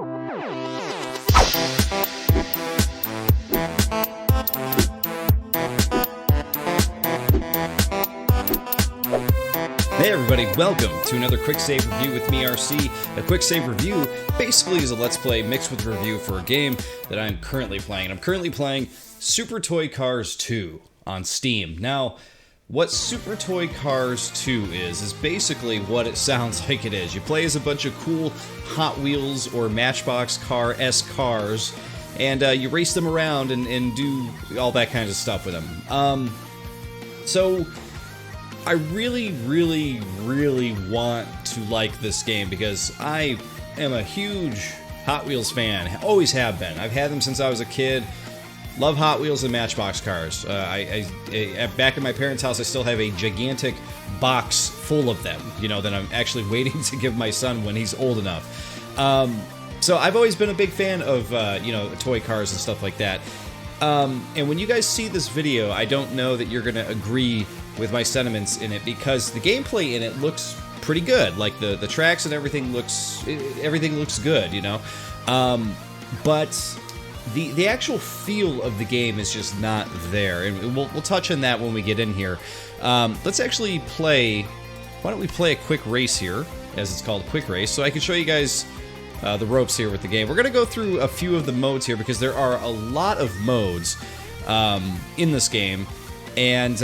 Hey everybody, welcome to another Quicksave Review with me, RC. A Quicksave Review basically is a Let's Play mixed with a review for a game that I'm currently playing. I'm currently playing Super Toy Cars 2 on Steam. Now, what Super Toy Cars 2 is basically what it sounds like it is. You play as a bunch of cool Hot Wheels or Matchbox car-esque cars, and you race them around and do all that kind of stuff with them. So I really want to like this game because I am a huge Hot Wheels fan. Always have been. I've had them since I was a kid. Love Hot Wheels and Matchbox cars. Back at my parents' house, I still have a gigantic box full of them, you know, that I'm actually waiting to give my son when he's old enough. So I've always been a big fan of, you know, toy cars and stuff like that. And when you guys see this video, I don't know that you're going to agree with my sentiments in it, because the gameplay in it looks pretty good. Like the tracks and everything looks good, you know. But the actual feel of the game is just not there, and we'll touch on that when we get in here. Let's actually play. Why don't we play a quick race here, as it's called, a quick race, so I can show you guys the ropes here with the game. We're gonna go through a few of the modes here because there are a lot of modes in this game, and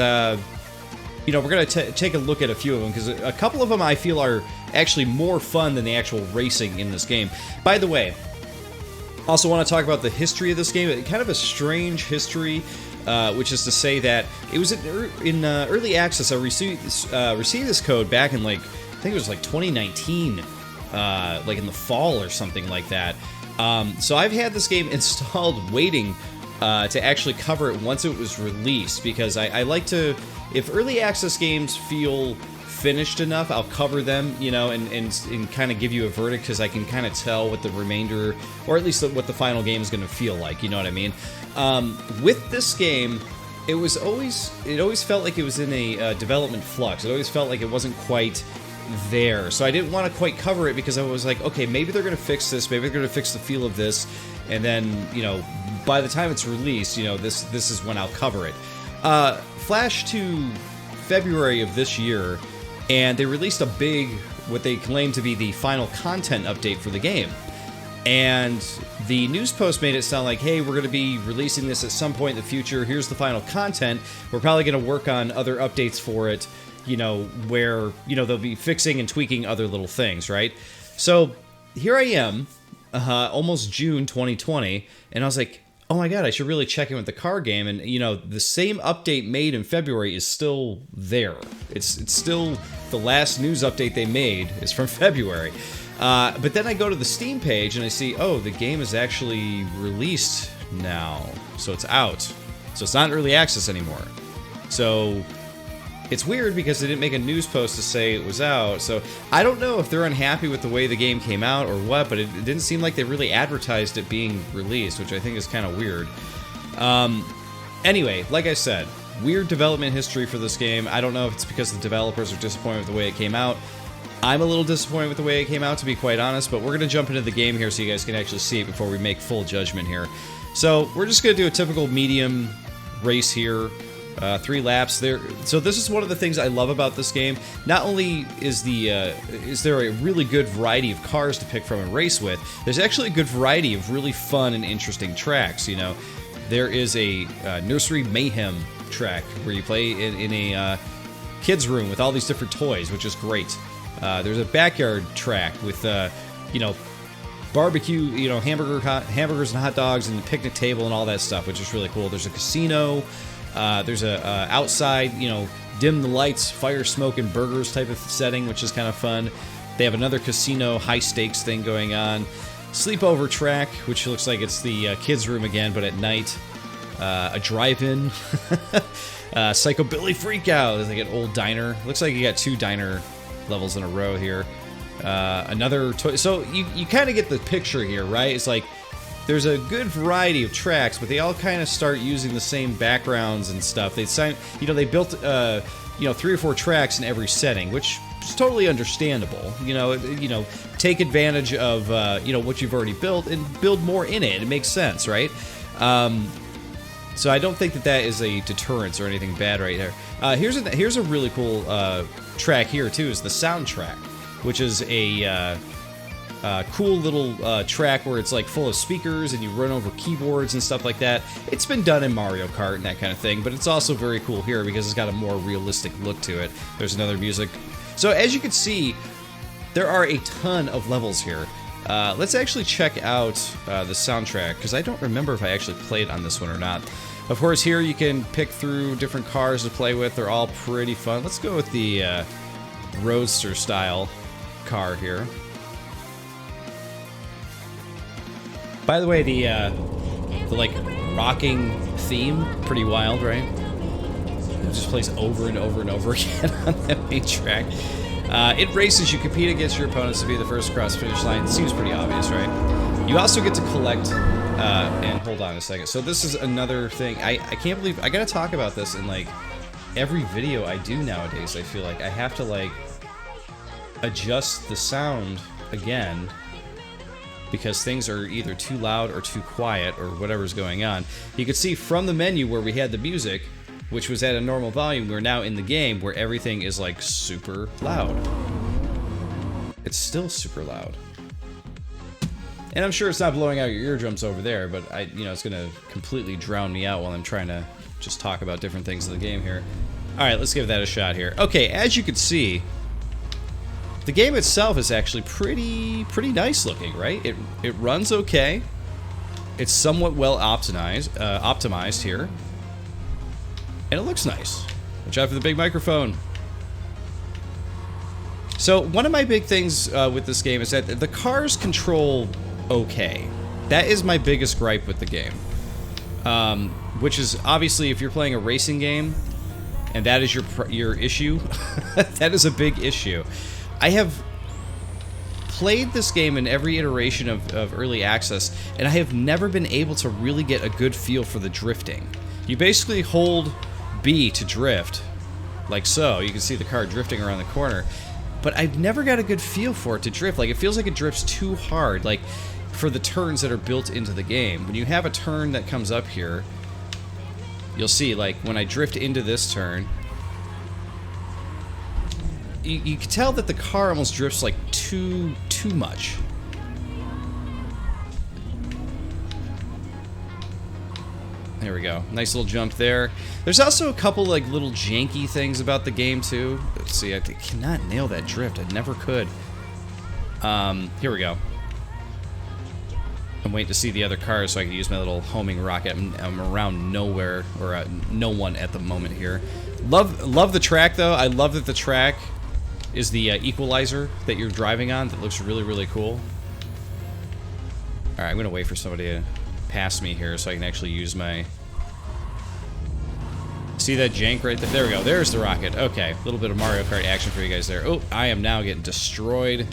you know, we're going to take a look at a few of them, because a couple of them I feel are actually more fun than the actual racing in this game. By the way, also want to talk about the history of this game. Kind of a strange history, which is to say that it was in early access. I received this code back in, like, I think it was like 2019, like in the fall or something like that. So I've had this game installed waiting to actually cover it once it was released, because I like to, if early access games feel finished enough, I'll cover them, you know, and kind of give you a verdict, because I can kind of tell what the remainder, or at least what the final game is going to feel like, you know what I mean? With this game, it always felt like it was in a development flux. It always felt like it wasn't quite there, so I didn't want to quite cover it, because I was like, okay, maybe they're going to fix this, maybe they're going to fix the feel of this, and then, you know, by the time it's released, you know, this is when I'll cover it. Flash to February of this year, and they released a big, what they claim to be the final content update for the game. And the news post made it sound like, hey, we're going to be releasing this at some point in the future. Here's the final content. We're probably going to work on other updates for it, you know, where, you know, they'll be fixing and tweaking other little things, right? So here I am, almost June 2020, and I was like, oh my god, I should really check in with the car game. And, you know, the same update made in February is still there. It's still the last news update they made is from February. But then I go to the Steam page and I see, oh, the game is actually released now. So it's out. So it's not in early access anymore. So it's weird because they didn't make a news post to say it was out. So I don't know if they're unhappy with the way the game came out or what, but it didn't seem like they really advertised it being released, which I think is kind of weird. Anyway, like I said, weird development history for this game. I don't know if it's because the developers are disappointed with the way it came out. I'm a little disappointed with the way it came out, to be quite honest, but we're going to jump into the game here so you guys can actually see it before we make full judgment here. So we're just going to do a typical medium race here. 3 laps there. So this is one of the things I love about this game. Not only is there a really good variety of cars to pick from and race with, there's actually a good variety of really fun and interesting tracks. You know, there is a NURSERY MAYHEM track where you play in a kid's room with all these different toys, which is great. There's a backyard track with you know, barbecue, you know, hamburgers and hot dogs and the picnic table and all that stuff, which is really cool. There's a casino. There's a outside, you know, dim the lights, fire, smoke, and burgers type of setting, which is kind of fun. They have another casino high stakes thing going on. Sleepover track, which looks like it's the kids' room again, but at night. A drive-in. PSYCOBILLY FREAKOUT. There's like an old diner. Looks like you got 2 diner levels in a row here. Another toy. So you kind of get the picture here, right? It's like there's a good variety of tracks, but they all kind of start using the same backgrounds and stuff. They built 3 or 4 tracks in every setting, which is totally understandable. You know, take advantage of you know, what you've already built and build more in it. It makes sense, right? So I don't think that is a deterrence or anything bad right there. Here's a really cool track here too. Is the soundtrack, which is a cool little track where it's like full of speakers and you run over keyboards and stuff like that. It's been done in Mario Kart and that kind of thing, but it's also very cool here because it's got a more realistic look to it. There's another music. So as you can see, there are a ton of levels here. Let's actually check out the soundtrack, because I don't remember if I actually played on this one or not. Of course, here you can pick through different cars to play with. They're all pretty fun. Let's go with the Roadster style car here. By the way, the like rocking theme, pretty wild, right? It just plays over and over and over again on that main track. It races. You compete against your opponents to be the first across the finish line. It seems pretty obvious, right? You also get to collect, and hold on a second. So this is another thing. I can't believe, I gotta talk about this in like every video I do nowadays. I feel like I have to like adjust the sound again, because things are either too loud or too quiet or whatever's going on. You can see from the menu where we had the music, which was at a normal volume, we're now in the game where everything is like super loud. It's still super loud. And I'm sure it's not blowing out your eardrums over there, but you know, it's gonna completely drown me out while I'm trying to just talk about different things in the game here. Alright, let's give that a shot here. Okay, as you can see, the game itself is actually pretty nice looking, right? It runs okay. It's somewhat well optimized here. And it looks nice. Watch out for the big microphone. So one of my big things with this game is that the cars control okay. That is my biggest gripe with the game. Which is obviously, if you're playing a racing game and that is your issue, that is a big issue. I have played this game in every iteration of early access, and I have never been able to really get a good feel for the drifting. You basically hold B to drift, like so. You can see the car drifting around the corner, but I've never got a good feel for it to drift. Like, it feels like it drifts too hard, like for the turns that are built into the game. When you have a turn that comes up here, you'll see, like, when I drift into this turn, you can tell that the car almost drifts like too much. There we go. Nice little jump there. There's also a couple like little janky things about the game too. Let's see, I cannot nail that drift. I never could. Here we go. I'm waiting to see the other cars so I can use my little homing rocket. I'm around nowhere, or no one at the moment here. Love the track though. I love that the track is the equalizer that you're driving on. That looks really cool. Alright, I'm gonna wait for somebody to pass me here so I can actually use my... See that jank right there? There we go. There's the rocket. Okay, a little bit of Mario Kart action for you guys there. Oh, I am now getting destroyed.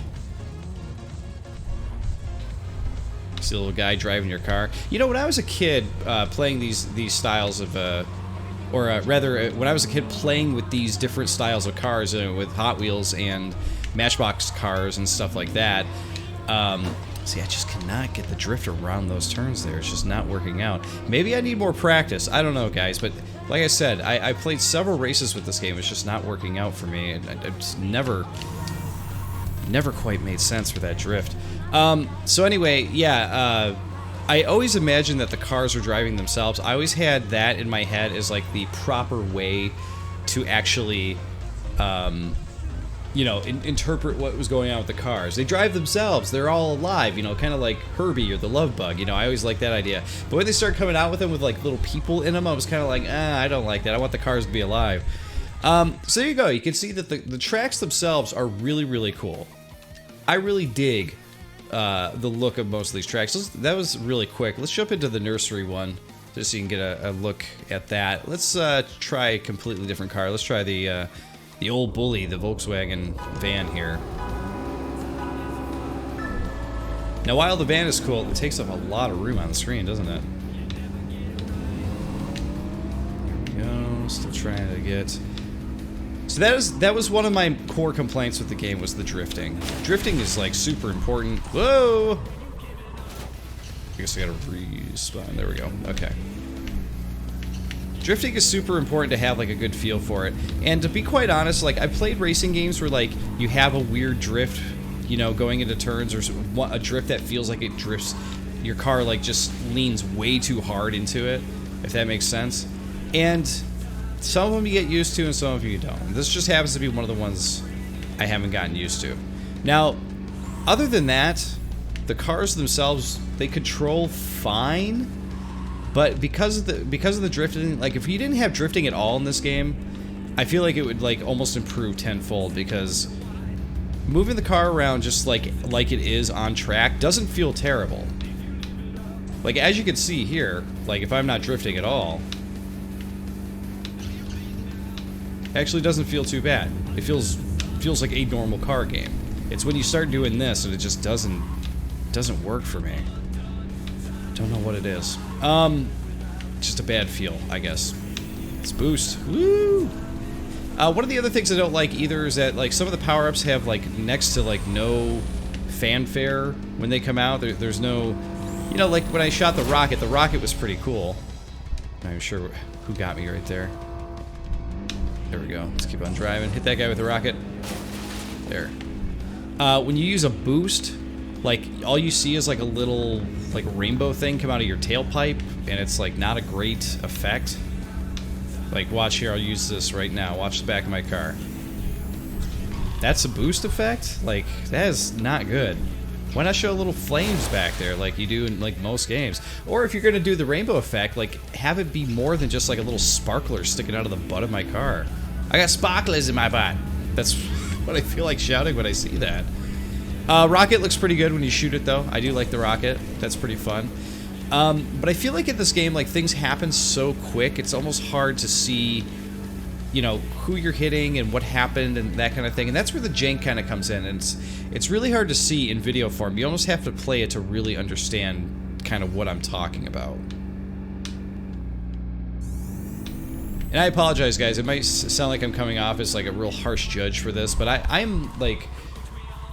See a little guy driving your car. You know, when I was a kid playing these styles of... rather, when I was a kid playing with these different styles of cars, with Hot Wheels and Matchbox cars and stuff like that, see, I just cannot get the drift around those turns there. It's just not working out. Maybe I need more practice. I don't know, guys, but like I said, I played several races with this game. It's just not working out for me. It just never quite made sense for that drift. So anyway, yeah, I always imagined that the cars were driving themselves. I always had that in my head as like the proper way to actually, you know, interpret what was going on with the cars. They drive themselves. They're all alive, you know, kind of like Herbie or the Love Bug. You know, I always liked that idea. But when they started coming out with them with like little people in them, I was kind of like, I don't like that. I want the cars to be alive. So there you go. You can see that the tracks themselves are really cool. I really dig the look of most of these tracks. That was really quick. Let's jump into the nursery one, just so you can get a look at that. Let's try a completely different car. Let's try the old bully, the Volkswagen van here. Now, while the van is cool, it takes up a lot of room on the screen, doesn't it? There we go. Still trying to get So that was one of my core complaints with the game, was the drifting. Drifting is like super important. Whoa! I guess I gotta respawn. There we go. Okay. Drifting is super important to have like a good feel for it. And to be quite honest, like I've played racing games where like you have a weird drift, you know, going into turns, or a drift that feels like it drifts. Your car like just leans way too hard into it, if that makes sense. And some of them you get used to and some of them you don't. This just happens to be one of the ones I haven't gotten used to. Now, other than that, the cars themselves, they control fine. But because of the drifting, like if you didn't have drifting at all in this game, I feel like it would like almost improve tenfold, because moving the car around just like it is on track doesn't feel terrible. Like as you can see here, like if I'm not drifting at all, it actually doesn't feel too bad. It feels like a normal car game. It's when you start doing this and it just doesn't work for me. Don't know what it is. Just a bad feel, I guess. Let's boost. Woo! One of the other things I don't like either is that like some of the power-ups have like next to like no fanfare when they come out. There's no, you know, like when I shot the rocket was pretty cool. I'm not sure who got me right there. There we go. Let's keep on driving. Hit that guy with the rocket. There. When you use a boost, like all you see is like a little like rainbow thing come out of your tailpipe, and it's like not a great effect. Like watch here, I'll use this right now. Watch the back of my car. That's a boost effect? Like that is not good. Why not show little flames back there like you do in like most games? Or if you're gonna do the rainbow effect, like have it be more than just like a little sparkler sticking out of the butt of my car. I got sparklers in my butt. That's what I feel like shouting when I see that. Rocket looks pretty good when you shoot it, though. I do like the rocket. That's pretty fun. But I feel like in this game, like, things happen so quick, it's almost hard to see, you know, who you're hitting and what happened and that kind of thing. And that's where the jank kind of comes in. And it's really hard to see in video form. You almost have to play it to really understand kind of what I'm talking about. And I apologize, guys. It might sound like I'm coming off as, like, a real harsh judge for this, but I'm, like,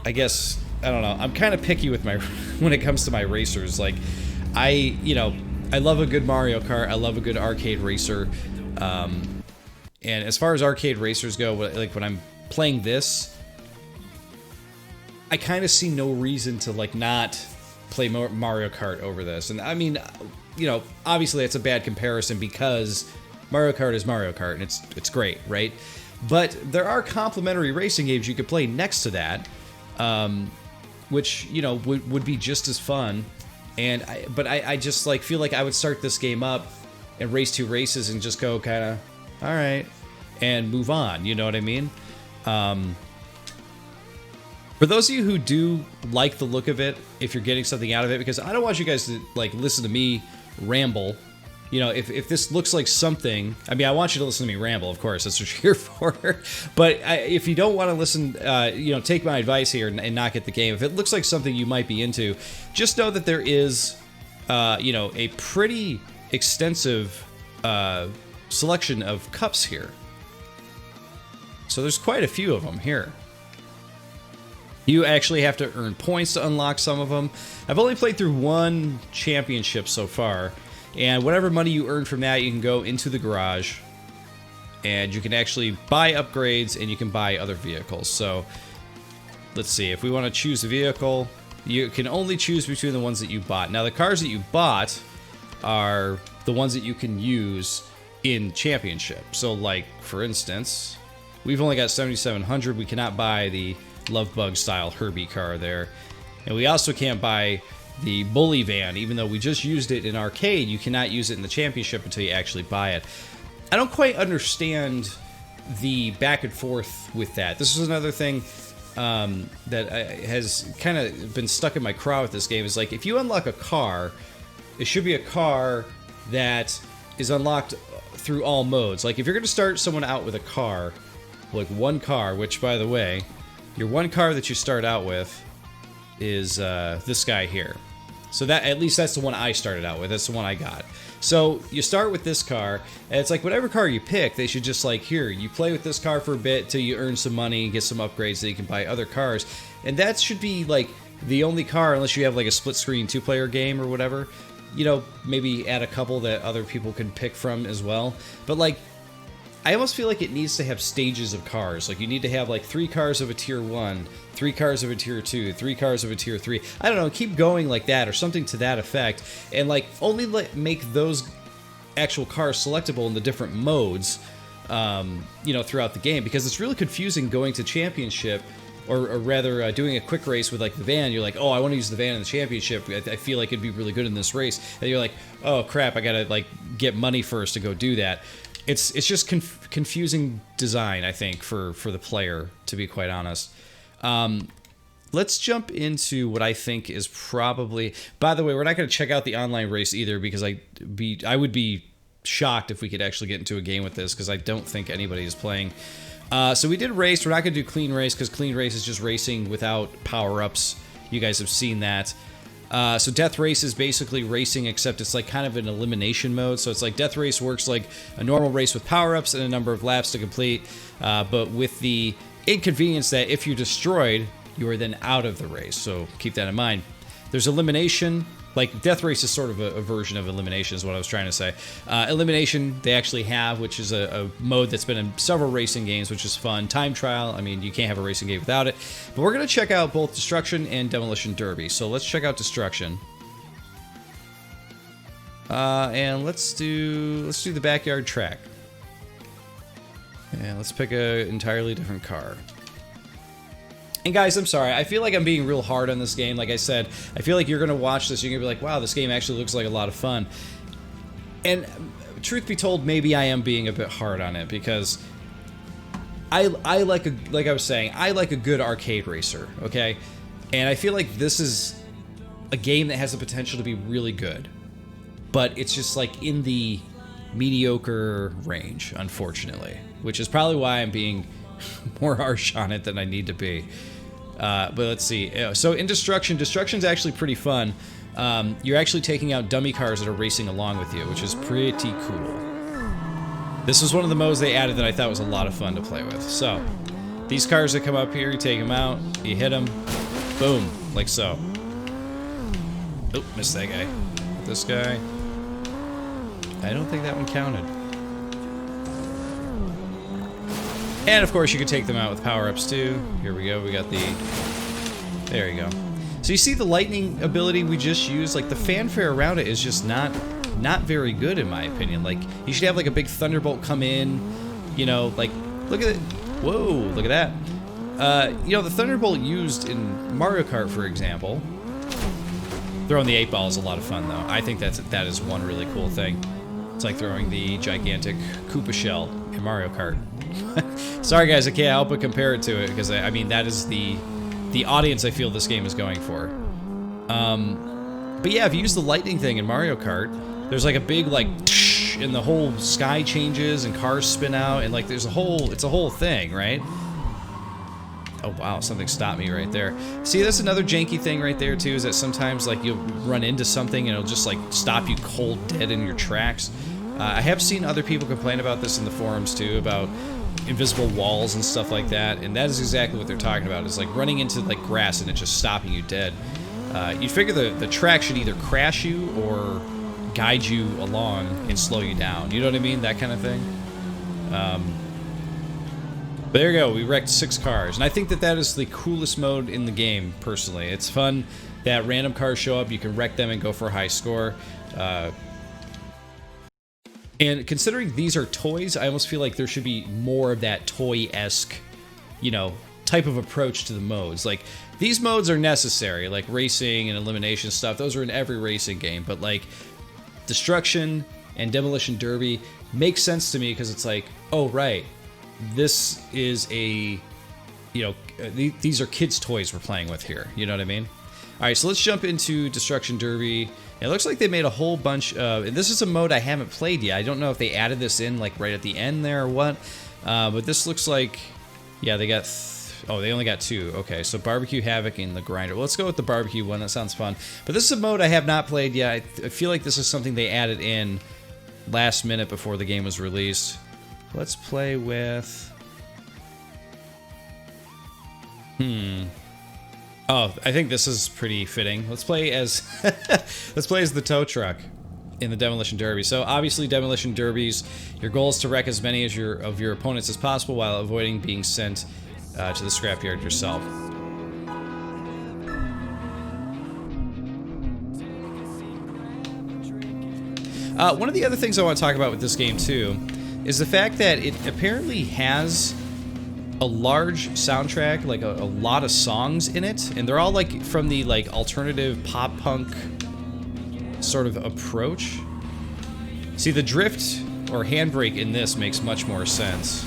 I guess, I don't know, I'm kind of picky with my, when it comes to my racers. Like, you know, I love a good Mario Kart, I love a good arcade racer, and as far as arcade racers go, like, when I'm playing this, I kind of see no reason to, like, not play Mario Kart over this. And, I mean, you know, obviously it's a bad comparison because Mario Kart is Mario Kart, and it's great, right? But there are complementary racing games you could play next to that, which, you know, would be just as fun. And I just like feel like I would start this game up and race 2 races and just go kind of, all right, and move on. You know what I mean? For those of you who do like the look of it, if you're getting something out of it, because I don't want you guys to like listen to me ramble. You know, if this looks like something, I mean, I want you to listen to me ramble, of course, that's what you're here for. But if you don't want to listen, you know, take my advice here and not get the game. If it looks like something you might be into, just know that there is, you know, a pretty extensive selection of cups here. So there's quite a few of them here. You actually have to earn points to unlock some of them. I've only played through 1 championship so far. And whatever money you earn from that, you can go into the garage, and you can actually buy upgrades, and you can buy other vehicles. So, let's see. If we want to choose a vehicle, you can only choose between the ones that you bought. Now, the cars that you bought are the ones that you can use in Championship. So, like, for instance, we've only got 7,700. We cannot buy the Love Bug style Herbie car there. And we also can't buy the Bully Van, even though we just used it in arcade. You cannot use it in the Championship until you actually buy it. I don't quite understand the back and forth with that. This is another thing that has kind of been stuck in my craw with this game. Is like, if you unlock a car, it should be a car that is unlocked through all modes. Like, if you're going to start someone out with a car, like one car, which, by the way, your one car that you start out with is this guy here. So that, at least that's the one I started out with. That's the one I got. So you start with this car, and it's like whatever car you pick, they should just like, here, you play with this car for a bit till you earn some money, get some upgrades, so you can buy other cars. And that should be like the only car, unless you have like a split screen 2-player game or whatever. You know, maybe add a couple that other people can pick from as well. But like, I almost feel like it needs to have stages of cars. Like, you need to have like 3 cars of a tier 1, 3 cars of a tier 2, 3 cars of a tier 3. I don't know, keep going like that or something to that effect. And like, only make those actual cars selectable in the different modes, you know, throughout the game. Because it's really confusing going to championship, or rather doing a quick race with like the van. You're like, oh, I want to use the van in the championship. I feel like it'd be really good in this race. And you're like, oh crap, I gotta like get money first to go do that. It's just confusing design, I think, for the player, to be quite honest. Let's jump into what I think is probably... By the way, we're not going to check out the online race either, because I would be shocked if we could actually get into a game with this, because I don't think anybody is playing. So we did race. We're not going to do clean race, because clean race is just racing without power-ups. You guys have seen that. So Death Race is basically racing, except it's like kind of an elimination mode. So it's like Death Race works like a normal race with power-ups and a number of laps to complete, but with the inconvenience that if you're destroyed, you are then out of the race. So keep that in mind. There's elimination. Like, Death Race is sort of a version of elimination is what I was trying to say. Elimination, they actually have, which is a mode that's been in several racing games, which is fun. Time trial, I mean, you can't have a racing game without it. But we're going to check out both Destruction and Demolition Derby. So let's check out Destruction. And let's do the backyard track. And let's pick an entirely different car. And guys, I'm sorry, I feel like I'm being real hard on this game. Like I said, I feel like you're going to watch this, you're going to be like, wow, this game actually looks like a lot of fun. And truth be told, maybe I am being a bit hard on it, because I like I was saying, I like a good arcade racer, okay? And I feel like this is a game that has the potential to be really good. But it's just like in the mediocre range, unfortunately. Which is probably why I'm being more harsh on it than I need to be. But let's see. So in Destruction's actually pretty fun. You're actually taking out dummy cars that are racing along with you, which is pretty cool. This was one of the modes they added that I thought was a lot of fun to play with. So, these cars that come up here, you take them out, you hit them, boom, like so. Oh, missed that guy. This guy. I don't think that one counted. And of course you can take them out with power-ups too. Here we go, we got the... There you go. So you see the lightning ability we just used? Like, the fanfare around it is just not very good in my opinion. Like, you should have like a big thunderbolt come in, you know, like, look at it. Whoa, look at that. You know, the thunderbolt used in Mario Kart, for example. Throwing the 8-ball is a lot of fun though. I think that is one really cool thing. It's like throwing the gigantic Koopa shell in Mario Kart. Sorry guys, I can't help but compare it to it, because I mean, that is the audience I feel this game is going for. But yeah, if you use the lightning thing in Mario Kart, there's like a big like tsh, and the whole sky changes and cars spin out, and like it's a whole thing, right? Oh wow, something stopped me right there. See, that's another janky thing right there too, is that sometimes like you'll run into something and it'll just like stop you cold dead in your tracks. I have seen other people complain about this in the forums too, about invisible walls and stuff like that, and that is exactly what they're talking about. It's like running into like grass and it just stopping you dead. You'd figure the track should either crash you or guide you along and slow you down. You know what I mean? That kind of thing. But there you go, we wrecked 6 cars. And I think that is the coolest mode in the game, personally. It's fun that random cars show up, you can wreck them and go for a high score. And considering these are toys, I almost feel like there should be more of that toy-esque, you know, type of approach to the modes. Like, these modes are necessary, like racing and elimination stuff. Those are in every racing game, but like Destruction and Demolition Derby makes sense to me, because it's like, oh right, this is a, you know, these are kids' toys we're playing with here. You know what I mean? All right, so let's jump into Destruction Derby. It looks like they made a whole bunch of... This is a mode I haven't played yet. I don't know if they added this in like right at the end there or what. But this looks like... Yeah, they got Oh, they only got 2. Okay, so Barbecue Havoc and the Grinder. Well, let's go with the Barbecue one. That sounds fun. But this is a mode I have not played yet. I feel like this is something they added in last minute before the game was released. Let's play with... Oh, I think this is pretty fitting. Let's play as let's play as the tow truck in the Demolition Derby. So obviously, Demolition Derbies, your goal is to wreck as many as of your opponents as possible while avoiding being sent to the scrapyard yourself. One of the other things I want to talk about with this game too is the fact that it apparently has a large soundtrack, like a lot of songs in it, and they're all like from the like alternative pop punk sort of approach. See, the drift or handbrake in this makes much more sense.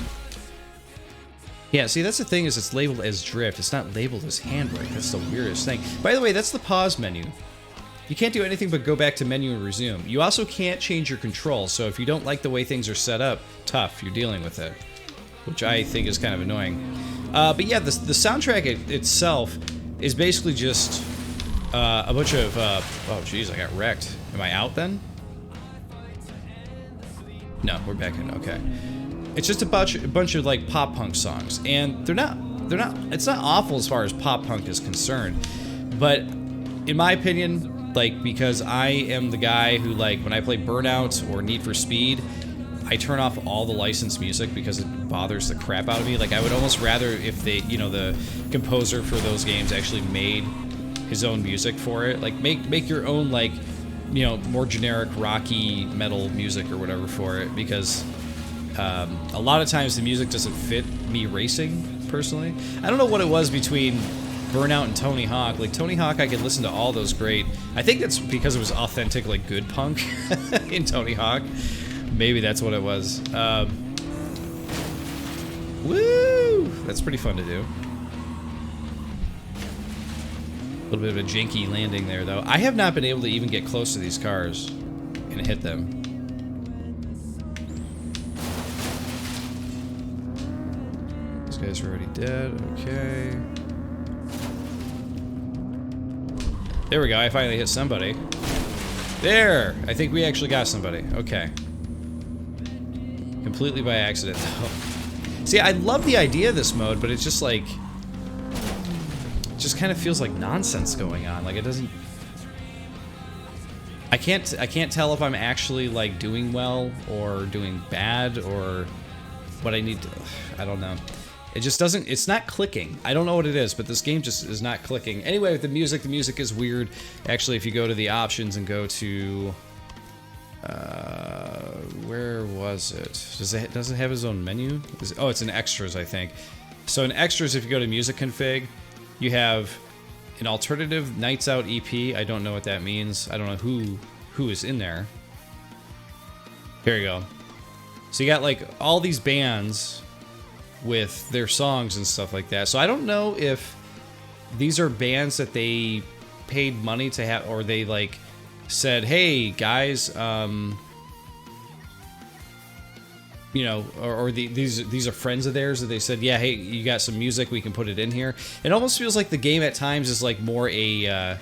Yeah, see, that's the thing, is it's labeled as drift. It's not labeled as handbrake. That's the weirdest thing. By the way, that's the pause menu. You can't do anything but go back to menu and resume. You also can't change your controls, so if you don't like the way things are set up, tough, you're dealing with it, which I think is kind of annoying. But yeah, the soundtrack itself is basically just a bunch of... oh, jeez, I got wrecked. Am I out then? No, we're back in. Okay. It's just a bunch of like pop punk songs, and they're not. It's not awful as far as pop punk is concerned, but in my opinion, like, because I am the guy who, like, when I play Burnout or Need for Speed, I turn off all the licensed music because it bothers the crap out of me. Like, I would almost rather if they, you know, the composer for those games actually made his own music for it. Like, make your own, like, you know, more generic rocky metal music or whatever for it, because a lot of times the music doesn't fit me racing, personally. I don't know what it was between Burnout and Tony Hawk. Like, Tony Hawk, I could listen to all those great. I think that's because it was authentic, like, good punk in Tony Hawk. Maybe that's what it was. Woo! That's pretty fun to do. A little bit of a janky landing there, though. I have not been able to even get close to these cars and hit them. These guys are already dead. Okay. There we go. I finally hit somebody. There! I think we actually got somebody. Okay. Completely by accident, though. See, I love the idea of this mode, but it's just like... it just kind of feels like nonsense going on. Like, it doesn't... I can't tell if I'm actually, like, doing well or doing bad or what I need to... I don't know. It just doesn't... it's not clicking. I don't know what it is, but this game just is not clicking. Anyway, with the music is weird. Actually, if you go to the options and go to... where was it? Does it have its own menu? Oh, it's in extras, I think. So in extras, if you go to music config, you have an alternative Nights Out EP. I don't know what that means. I don't know who is in there. Here you go. So you got like all these bands with their songs and stuff like that. So I don't know if these are bands that they paid money to have, or they like said, hey guys, you know, or these are friends of theirs that they said, yeah, hey, you got some music, we can put it in here. It almost feels like the game at times is like more a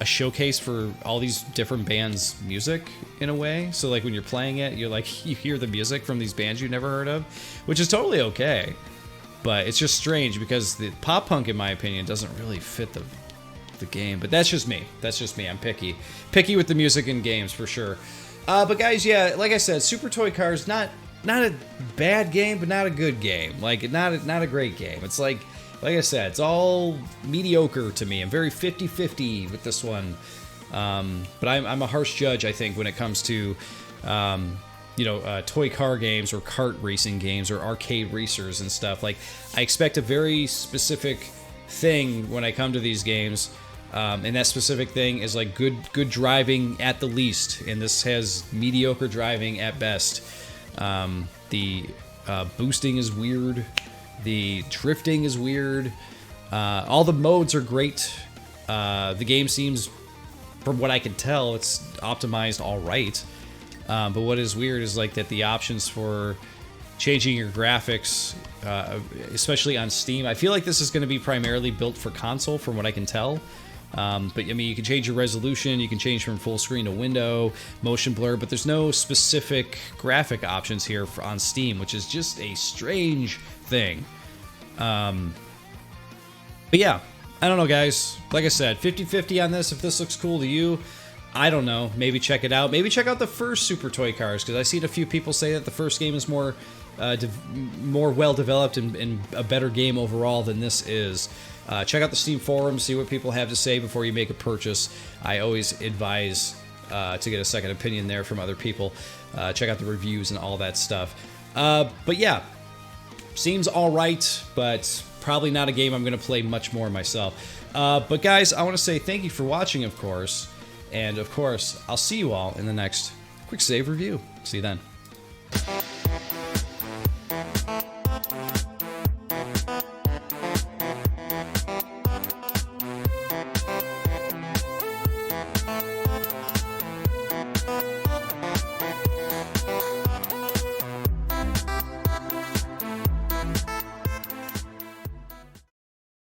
showcase for all these different bands' music in a way. So like when you're playing it, you're like, you hear the music from these bands you've never heard of, which is totally okay. But it's just strange because the pop punk, in my opinion, doesn't really fit the game. But that's just me. That's just me. I'm picky with the music in games for sure. But guys, yeah, like I said, Super Toy Cars, not a bad game, but not a good game. Like, not a great game. It's like I said, it's all mediocre to me. I'm very 50-50 with this one. But I'm a harsh judge, I think, when it comes to, you know, toy car games or kart racing games or arcade racers and stuff. Like, I expect a very specific thing when I come to these games. And that specific thing is like good driving at the least, and this has mediocre driving at best. The boosting is weird, the drifting is weird, all the modes are great. The game seems, from what I can tell, it's optimized all right. But what is weird is like that the options for changing your graphics especially on Steam. I feel like this is going to be primarily built for console, from what I can tell. But I mean, you can change your resolution, you can change from full screen to window, motion blur, but there's no specific graphic options here on Steam, which is just a strange thing. But yeah, I don't know, guys. Like I said, 50-50 on this. If this looks cool to you, I don't know. Maybe check it out. Maybe check out the first Super Toy Cars, because I've seen a few people say that the first game is more well developed and a better game overall than this is. Check out the Steam forums, see what people have to say before you make a purchase. I always advise to get a second opinion there from other people. Check out the reviews and all that stuff. But yeah, seems alright, but probably not a game I'm going to play much more myself. But guys, I want to say thank you for watching, of course. And of course, I'll see you all in the next Quicksave review. See you then.